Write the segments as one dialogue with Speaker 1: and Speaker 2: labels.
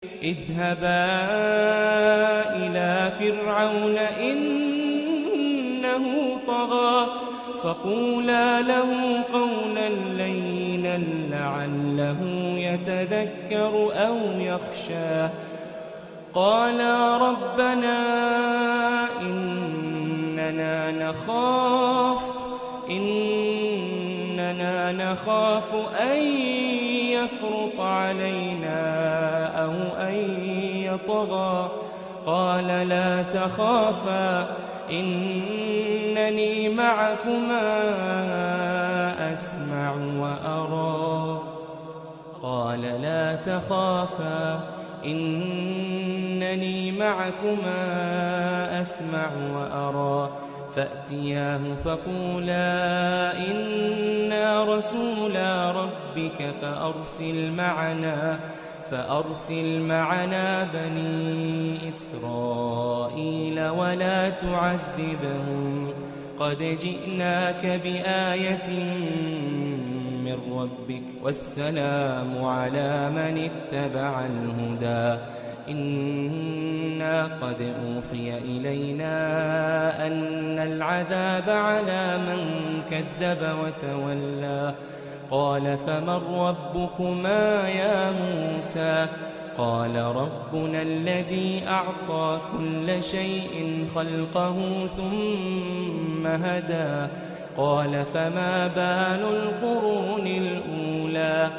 Speaker 1: اذهبا إلى فرعون إنه طغى فقولا له قولا لينا لعله يتذكر أو يخشى. قالا ربنا إننا نخاف أن يفرط علينا أو أن يطغى. قال لا تخافا إنني معكما أسمع وأرى. قال لا تخافا إنني معكما أسمع وأرى. فأتياه فقولا إنا رسولا ربك فأرسل معنا بني إسرائيل ولا تعذبهم قد جئناك بآية من ربك والسلام على من اتبع الهدى. إنا قد أوحي إلينا أن العذاب على من كذب وتولى. قال فمن ربكما يا موسى؟ قال ربنا الذي أعطى كل شيء خلقه ثم هدى. قال فما بال القرون الأولى؟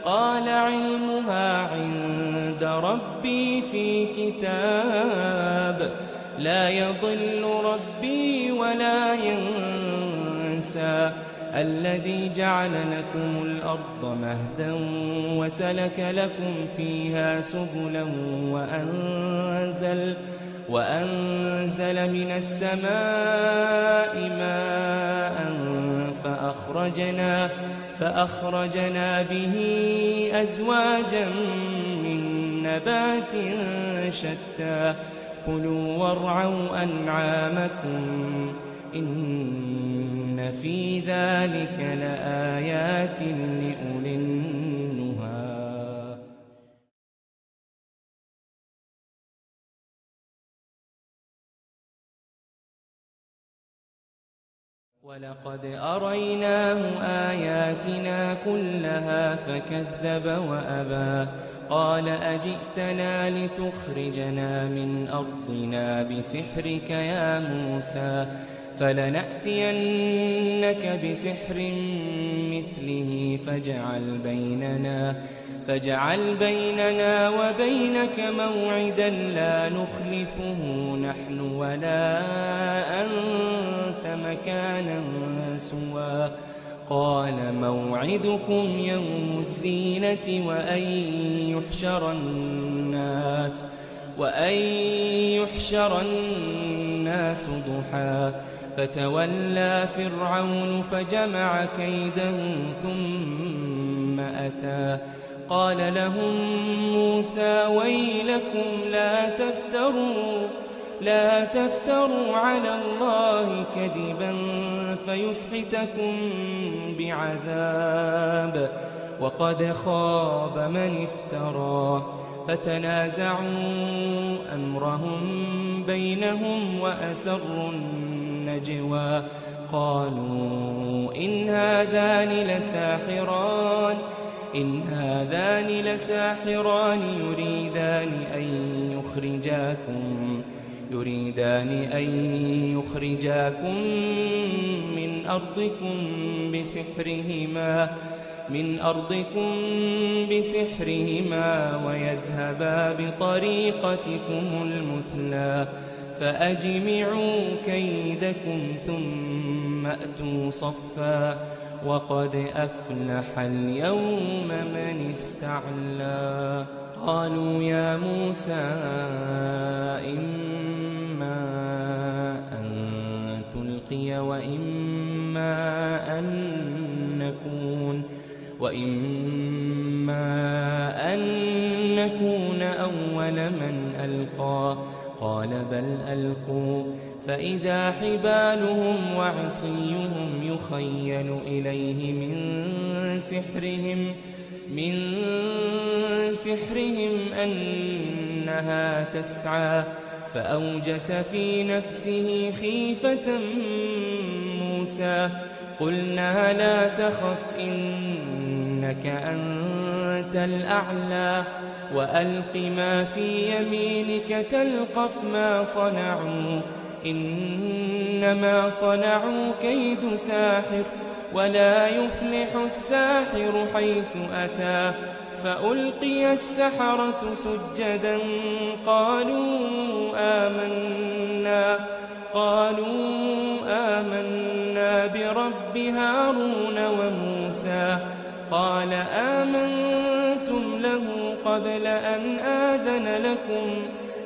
Speaker 1: قال علمها عند ربي في كتاب لا يضل ربي ولا ينسى. الذي جعل لكم الأرض مهدا وسلك لكم فيها سبلا وأنزل من السماء ماء فأخرجنا به أزواجا من نبات شتى. كلوا وارعوا أنعامكم إن في ذلك لآيات لأولي النهى. ولقد أريناه آياتنا كلها فكذب وأبى. قال أجئتنا لتخرجنا من أرضنا بسحرك يا موسى؟ فلنأتينك بسحر مثله فاجعل بيننا وبينك موعدا لا نخلفه نحن ولا أنت مكانا سوى. قال موعدكم يوم الزينة وأن يحشر الناس ضحى. فتولى فرعون فجمع كيده ثم أتى. قال لهم موسى ويلكم لا تفتروا على الله كذبا فيسحتكم بعذاب وقد خاب من افترى. فتنازعوا أمرهم بينهم وأسروا النجوى. قالوا إن هذان لساحران يريدان أن يخرجاكم من أرضكم بسحرهما ويذهبا بطريقتكم المثلى. فأجمعوا كيدكم ثم أتوا صفا وقد أفلح اليوم من استعلى. قالوا يا موسى إما أن تلقي وإما أن نكون أول من ألقى قال بل ألقوا فإذا حبالهم وعصيهم يخيل إليه من سحرهم أنها تسعى فأوجس في نفسه خيفة موسى قلنا لا تخف إنك أنت الأعلى وألق ما في يمينك تلقف ما صنعوا إنما صنعوا كيد ساحر ولا يفلح الساحر حيث أتى فألقي السحرة سجدا قالوا آمنا برب هارون وموسى قال آمنتم له قبل أن آذن لكم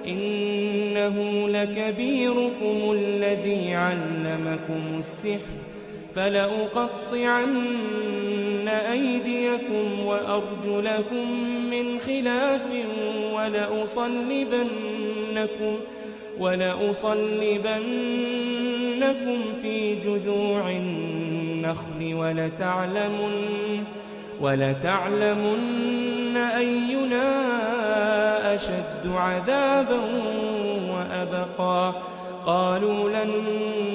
Speaker 1: إنه لكبيركم الذي علمكم السحر فلأقطعن أيديكم وأرجلكم من خلاف ولأصلبنكم في جذوع النخل ولتعلمن أينا أشد عذابا وأبقى قالوا لن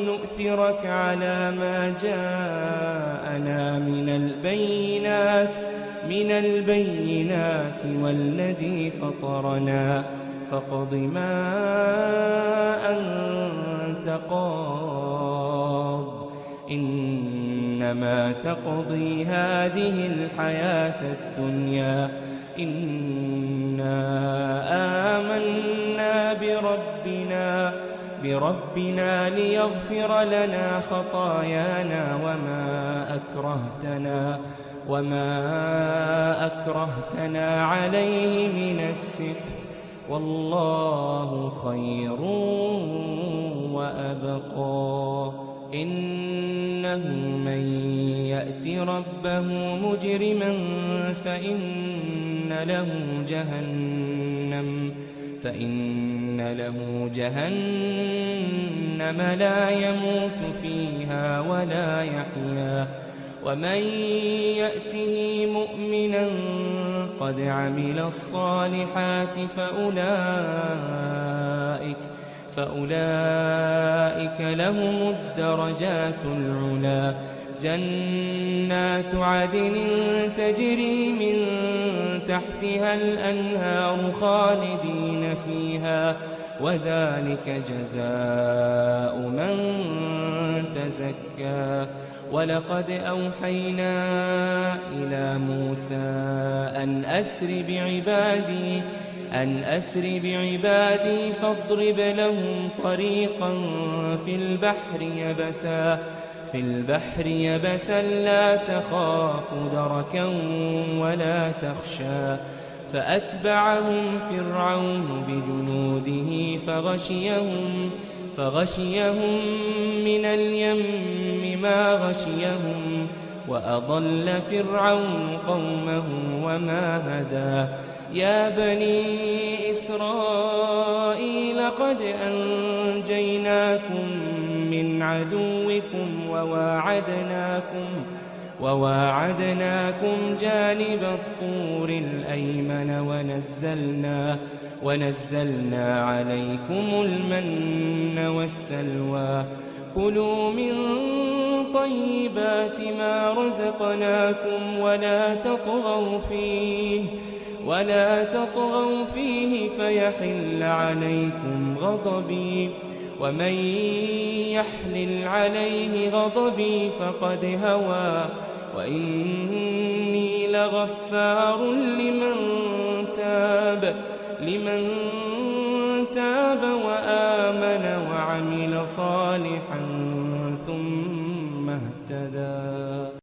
Speaker 1: نؤثرك على ما جاءنا من البينات والذي فطرنا فاقض ما أنت قاض إنما تقضي هذه الحياة الدنيا إنا آمنا بربنا ليغفر لنا خطايانا وما أكرهتنا عليه من السحر والله خير وأبقى إنه من يأت ربه مجرما فإن له جهنم لا يموت فيها ولا يحيا ومن يأته مؤمنا قد عمل الصالحات فأولئك لهم الدرجات العلى جنات عدن تجري من تحتها الأنهار خالدين فيها وذلك جزاء من تزكى ولقد أوحينا إلى موسى أن أسر بعبادي فاضرب لهم طريقا في البحر يبسا لا تخاف دركا ولا تخشى فأتبعهم فرعون بجنوده فغشيهم من اليم ما غشيهم وأضل فرعون قومه وما هدى يا بني إسرائيل قد أنجيناكم من عدوكم وواعدناكم جانب الطور الأيمن ونزلنا عليكم المن والسلوى كلوا من طيبات ما رزقناكم ولا تطغوا فيه فيحل عليكم غضبي ومن يحلل عليه غضبي فقد هوى وإني لغفار لمن تاب وآمن وعمل صالحا ثم اهتدى.